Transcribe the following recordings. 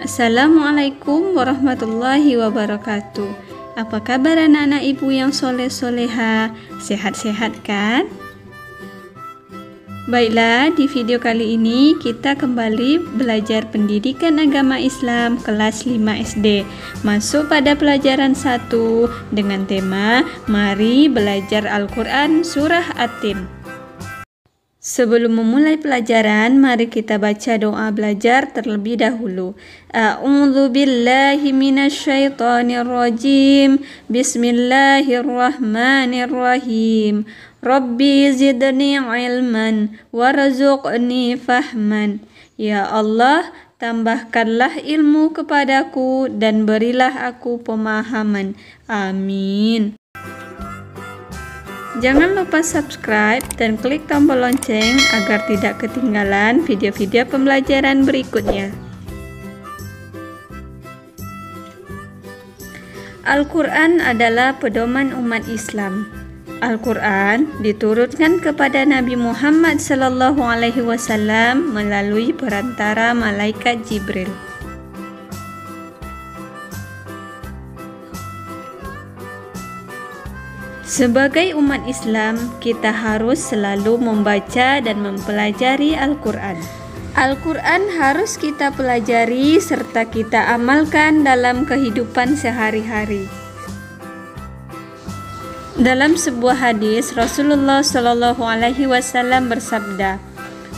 Assalamualaikum warahmatullahi wabarakatuh. Apa kabar anak-anak ibu yang soleh-soleha? Sehat-sehat kan? Baiklah, di video kali ini kita kembali belajar pendidikan agama Islam kelas 5 SD. Masuk pada pelajaran 1 dengan tema Mari Belajar Al-Quran Surah At-Tin. Sebelum memulai pelajaran, mari kita baca doa belajar terlebih dahulu. A'udzu billahi minasyaitonir rajim. Bismillahirrahmanirrahim. Rabbi zidni ilman warzuqni fahman. Ya Allah, tambahkanlah ilmu kepadaku dan berilah aku pemahaman. Amin. Jangan lupa subscribe dan klik tombol lonceng agar tidak ketinggalan video-video pembelajaran berikutnya. Al-Quran adalah pedoman umat Islam. Al-Quran diturunkan kepada Nabi Muhammad SAW melalui perantara malaikat Jibril. Sebagai umat Islam, kita harus selalu membaca dan mempelajari Al-Quran. Al-Quran harus kita pelajari serta kita amalkan dalam kehidupan sehari-hari. Dalam sebuah hadis, Rasulullah SAW bersabda,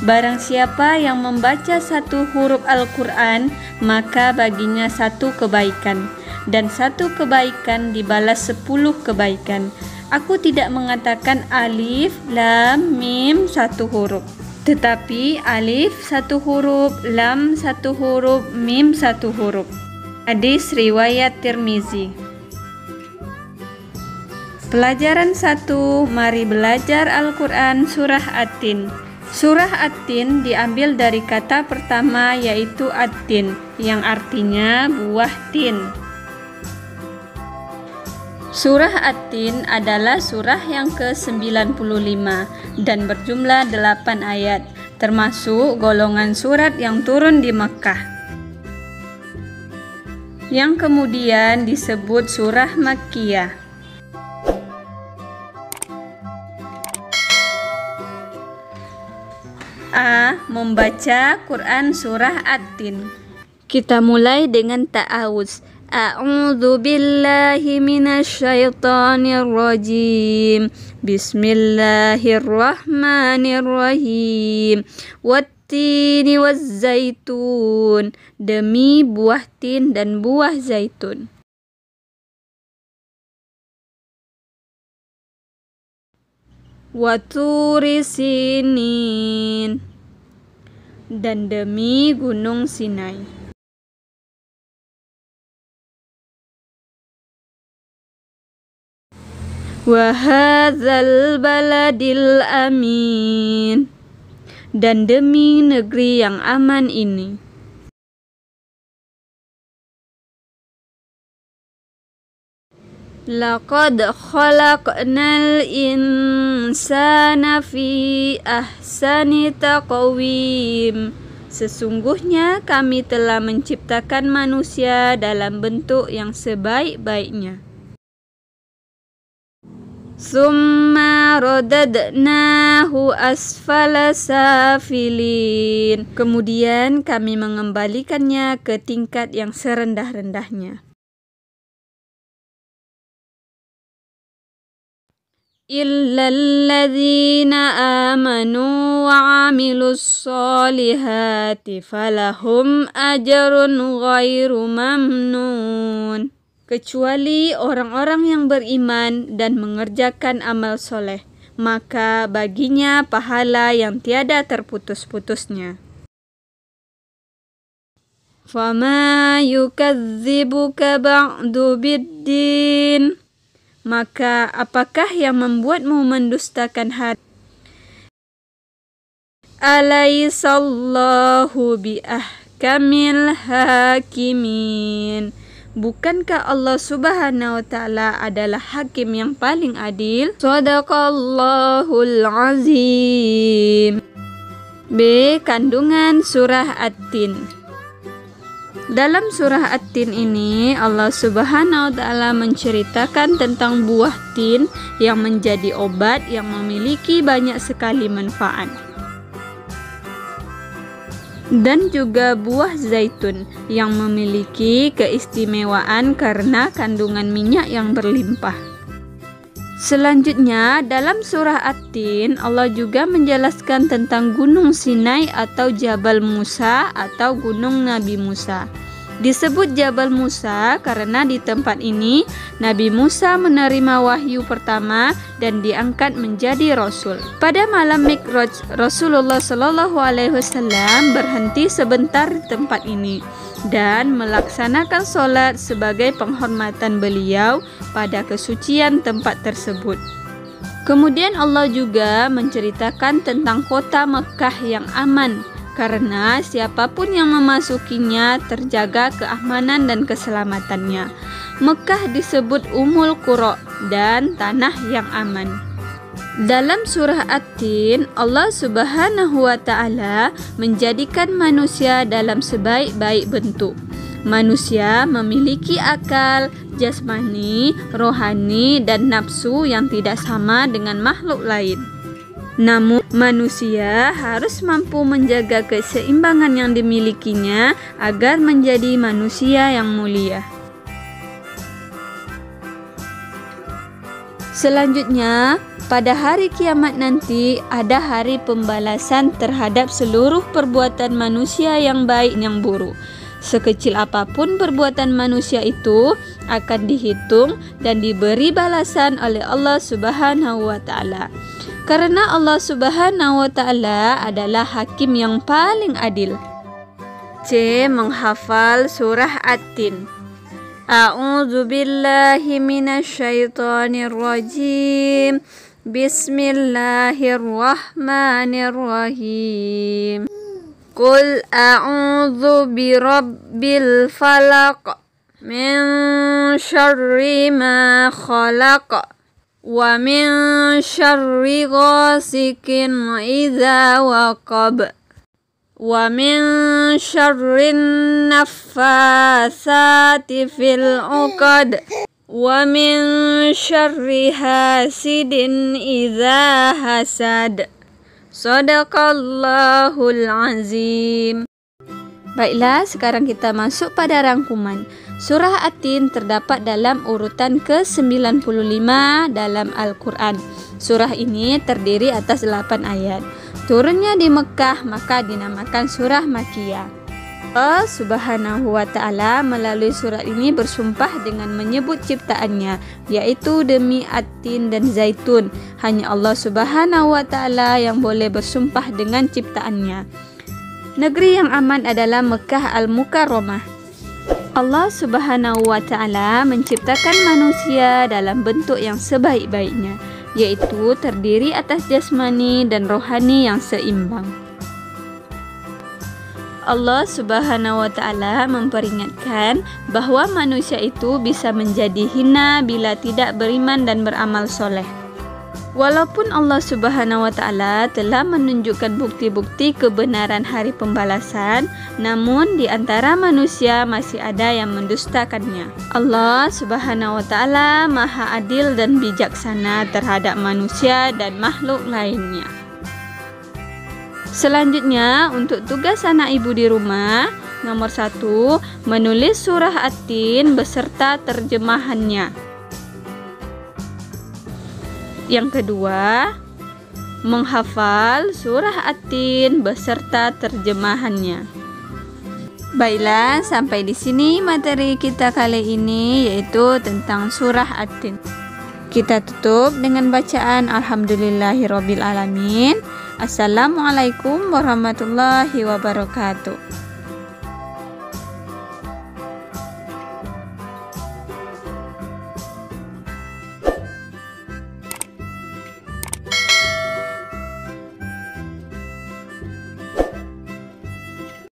"Barang siapa yang membaca satu huruf Al-Quran, maka baginya satu kebaikan, dan satu kebaikan dibalas 10 kebaikan." Aku tidak mengatakan alif, lam, mim satu huruf, tetapi alif satu huruf, lam satu huruf, mim satu huruf. Hadis riwayat Tirmizi. Pelajaran 1, mari belajar Al-Quran Surah At-Tin. Surah At-Tin diambil dari kata pertama yaitu At-Tin, yang artinya buah tin. Surah At-Tin adalah surah yang ke-95 dan berjumlah 8 ayat, termasuk golongan surat yang turun di Mekkah, yang kemudian disebut surah Makkiyah. A. Membaca Quran Surah At-Tin. Kita mulai dengan ta'awuz. A'udzu billahi minasyaitonir rajim. Bismillahirrahmanirrahim. Wattini wazzaitun. Demi buah tin dan buah zaitun. Waturi sinin. Dan demi gunung Sinai. Wa hadzal baladil amin. Dan demi negeri yang aman ini. Laqad khalaqnal insana fi ahsani taqwim. Sesungguhnya kami telah menciptakan manusia dalam bentuk yang sebaik-baiknya. Summa radadnahu asfala safilin. Kemudian kami mengembalikannya ke tingkat yang serendah-rendahnya. Illalladzina amanu wa amilus solihati falahum ajrun ghairu mamnun. Kecuali orang-orang yang beriman dan mengerjakan amal soleh, maka baginya pahala yang tiada terputus-putusnya. Fama yukadzibuka ba'du biddin. Maka apakah yang membuatmu mendustakan hari? Alaisallahu biahkamil hakimin. Bukankah Allah Subhanahu wa Ta'ala adalah hakim yang paling adil? Shadaqallahul azim. B. Kandungan surah At-Tin. Dalam surah At-Tin ini Allah Subhanahu wa Ta'ala menceritakan tentang buah tin yang menjadi obat yang memiliki banyak sekali manfaat. Dan juga buah zaitun yang memiliki keistimewaan karena kandungan minyak yang berlimpah. Selanjutnya dalam surah At-Tin Allah juga menjelaskan tentang Gunung Sinai atau Jabal Musa atau Gunung Nabi Musa. Disebut Jabal Musa karena di tempat ini Nabi Musa menerima wahyu pertama dan diangkat menjadi rasul. Pada malam Mi'raj, Rasulullah Shallallahu Alaihi Wasallam berhenti sebentar di tempat ini dan melaksanakan sholat sebagai penghormatan beliau pada kesucian tempat tersebut. Kemudian Allah juga menceritakan tentang kota Mekah yang aman karena siapapun yang memasukinya terjaga keamanan dan keselamatannya. Mekah disebut Ummul Qura dan tanah yang aman. Dalam surah At-Tin, Allah Subhanahu wa Ta'ala menjadikan manusia dalam sebaik-baik bentuk. Manusia memiliki akal, jasmani, rohani, dan nafsu yang tidak sama dengan makhluk lain. Namun, manusia harus mampu menjaga keseimbangan yang dimilikinya agar menjadi manusia yang mulia. Selanjutnya, pada hari kiamat nanti ada hari pembalasan terhadap seluruh perbuatan manusia yang baik yang buruk. Sekecil apapun perbuatan manusia itu akan dihitung dan diberi balasan oleh Allah Subhanahu wa Ta'ala. Karena Allah Subhanahu wa Ta'ala adalah hakim yang paling adil. C. Menghafal surah At-Tin. A'udzu billahi minasyaitonir rajim. Bismillahirrahmanirrahim. Qul a'udzu birabbil falaq min syarri ma khalaq wa min syarri ghasikin idza waqab wa min syarrin naffasati fil 'uqad wa min syarri hasidin idza hasad. Shadaqallahul azim. Baiklah, sekarang kita masuk pada rangkuman. Surah At-Tin terdapat dalam urutan ke-95 dalam Al-Quran. Surah ini terdiri atas 8 ayat. Turunnya di Mekah, maka dinamakan surah Makkiyah. Allah Subhanahu wa Ta'ala melalui surat ini bersumpah dengan menyebut ciptaannya, yaitu demi At-Tin dan Zaitun. Hanya Allah Subhanahu wa Ta'ala yang boleh bersumpah dengan ciptaannya. Negeri yang aman adalah Mekah Al-Mukarramah. Allah Subhanahu wa Ta'ala menciptakan manusia dalam bentuk yang sebaik-baiknya, yaitu terdiri atas jasmani dan rohani yang seimbang. Allah Subhanahu wa Ta'ala memperingatkan bahwa manusia itu bisa menjadi hina bila tidak beriman dan beramal soleh. Walaupun Allah Subhanahu wa Ta'ala telah menunjukkan bukti-bukti kebenaran hari pembalasan, namun di antara manusia masih ada yang mendustakannya. Allah Subhanahu wa Ta'ala Maha Adil dan bijaksana terhadap manusia dan makhluk lainnya. Selanjutnya, untuk tugas anak ibu di rumah, nomor 1, menulis surah At-Tin beserta terjemahannya. Yang kedua, menghafal surah At-Tin beserta terjemahannya. Baiklah, sampai di sini materi kita kali ini, yaitu tentang surah At-Tin. Kita tutup dengan bacaan Alhamdulillahirabbil alamin. Assalamualaikum warahmatullahi wabarakatuh.